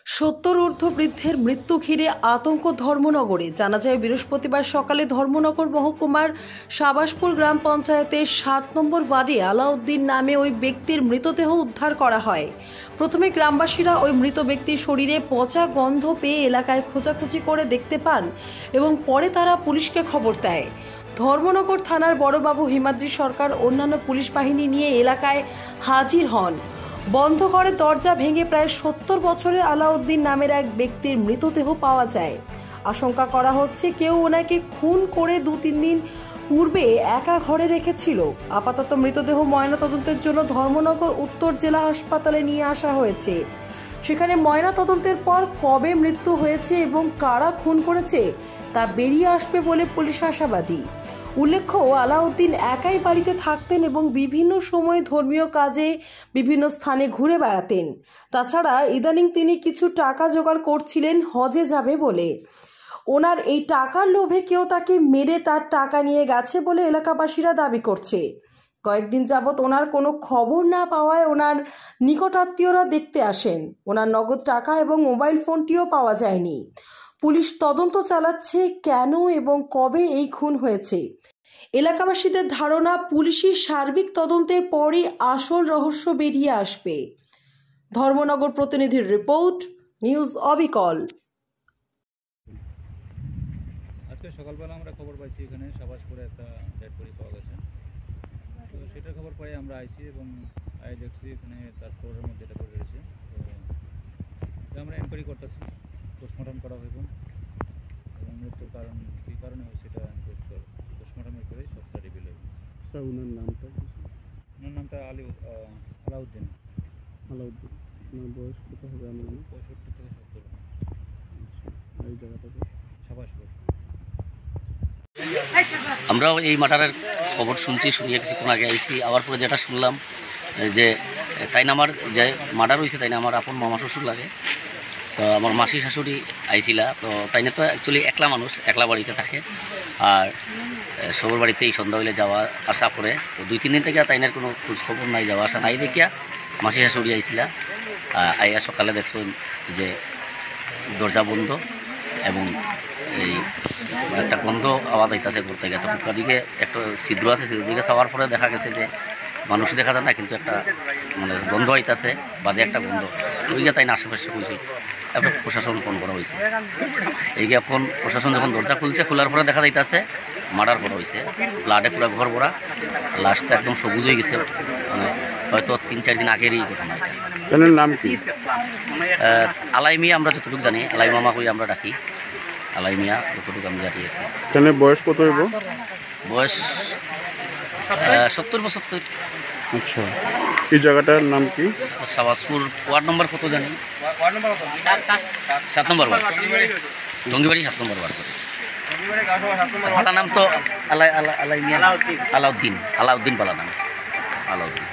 70 ঊর্ধ্ব বৃদ্ধের মৃত্যু ঘিরে আতঙ্ক ধর্মনগরে। জানা যায় বৃহস্পতিবার সকালে ধর্মনগর মহকুমার সাবাসপুর গ্রাম পঞ্চায়েতের 7 নম্বর ওয়ার্ডে আলাউদ্দিন নামে ওই ব্যক্তির মৃতদেহ উদ্ধার করা হয়। প্রথমে গ্রামবাসীরা ওই মৃত ব্যক্তির শরীরে পচা গন্ধ পেয়ে এলাকায় খোঁজাখুঁজি করে দেখতে পান এবং পরে তারা পুলিশকে খবর দেয়। ধর্মনগর থানার বড়বাবু হিমাদ্রি সরকার অন্যান্য পুলিশ বাহিনী নিয়ে এলাকায় হাজির হন। বন্ধ করে দরজা ভেঙে প্রায় 70 বছরের আলাউদ্দিন নামের এক ব্যক্তির মৃতদেহ পাওয়া যায়। আশঙ্কা করা হচ্ছে কেউ ওনাকে খুন করে 2-3 দিন পূর্বে একা ঘরে রেখেছিল। আপাতত মৃতদেহ ময়নাতদন্তের জন্য ধর্মনগর উত্তর জেলা হাসপাতালে নিয়ে আসা হয়েছে। সেখানে ময়নাতদন্তের পর কবে মৃত্যু হয়েছে এবং কারা খুন করেছে তা বেরিয়ে আসবে বলে পুলিশ আশাবাদী। উল্লেখ্য, আলাউদ্দিন একাই বাড়িতে থাকতেন এবং বিভিন্ন সময়ে ধর্মীয় কাজে বিভিন্ন স্থানে ঘুরে বেড়াতেন। তাছাড়া ইদানিং তিনি কিছু টাকা জোগাড় করছিলেন হজে যাবে বলে। ওনার এই টাকার লোভে কেউ তাকে মেরে তার টাকা নিয়ে গেছে বলে এলাকাবাসীরা দাবি করছে। কয়েকদিন যাবৎ ওনার কোনো খবর না পাওয়ায় ওনার নিকটাত্মীয়রা দেখতে আসেন। ওনার নগদ টাকা এবং মোবাইল ফোনটিও পাওয়া যায়নি। পুলিশ তদন্ত চালাচ্ছে কেন এবং কবে এই খুন হয়েছে। এলাকাবাসীদের ধারণা পুলিশি সার্বিক তদন্তের পরই আসল রহস্য বেরিয়ে আসবে। ধর্মনগর প্রতিনিধির রিপোর্ট, নিউজ অবিকল। আজকে সকালবেলা আমরা খবর পাইছি এখানে সাবাসপুরে একটা ডেড বডি পাওয়া গেছে। তো সেটার খবর পাই আমরা আইছি এবং দেখছি এখানে তার ফ্লোরের মধ্যে এটা পড়ে রয়েছে। তো আমরা এনকোয়ারি করতেছি, পোস্টমর্টম করা হইব এবং মৃত্যুর কারণ কী কারণে হয় সেটা পোস্টমর্টমের করেই সবটা রিভিল হইব। স্যার ওনার নামটা? ওনার নামটা আলাউদ্দিন। আলাউদ্দিন। ওনার বয়স কত হবে? আমার 65 থেকে 70। এই জায়গাটাতে সাবাসপুর। আমরাও এই মার্ডারের খবর শুনিয়ে কিছুক্ষণ আগে আইছি। আবার পরে যেটা শুনলাম যে তাই না আমার যে মার্ডার হয়েছে তাই না আমার আপন মামা শ্বশুর লাগে। তো আমার মাসি শাশুড়ি আইছিলা। তো তাই না তো অ্যাকচুয়ালি একলা মানুষ, একলা বাড়িতে থাকে আর সবার বাড়িতেই সন্ধ্যা হইলে যাওয়া আসা করে। তো 2-3 দিন থেকে তাইনের কোনো খোঁজ খবর নাই, যাওয়া আসা নাই দেখিয়া মাসি শাশুড়ি আইছিলা। আইয়া সকালে দেখছো যে দরজা বন্ধ এবং এই একটা গন্ধ আওয়াজ আইতেছে করতে গেছে। ঢুকার দিকে একটা ছিদ্র আছে, ছিদ্র দিকে যাওয়ার পরে দেখা গেছে যে মানুষ দেখা যায় না, কিন্তু একটা মানে গন্ধ আইতেছে, বাজে একটা গন্ধ। ওই গিয়ে তাই না আশেপাশে খুলছিল। তারপরে প্রশাসন ফোন করা হয়েছে। এই গিয়ে ফোন প্রশাসন যখন দরজা খুলছে, খোলার পরে দেখা যাইতেছে মার্ডার করা হয়েছে। ব্লাডে পুরো ঘর ভরা, লাশটা একদম সবুজ হয়ে গেছে। মানে হয়তো 3-4 দিন আগেরই ঘটনা। তার নাম কি? আলাই মিয়া, আমরা যতটুকু জানি আলাই মামা কই আমরা ডাকি। আলাই মিয়া যতটুকু আমি জানি। তার বয়স কত হইব? বয়স 70 বছর। আচ্ছা, এই জায়গাটার নাম কি? সাবাসপুর ওয়ার্ড নম্বর কত জানি? 7 নম্বর ওয়ার্ড, টঙ্গিবাড়ি 7 নম্বর ওয়ার্ড। পালা নাম তো আলাই মিয়া, আলাউদ্দিন পালা নাম আলাউদ্দিন।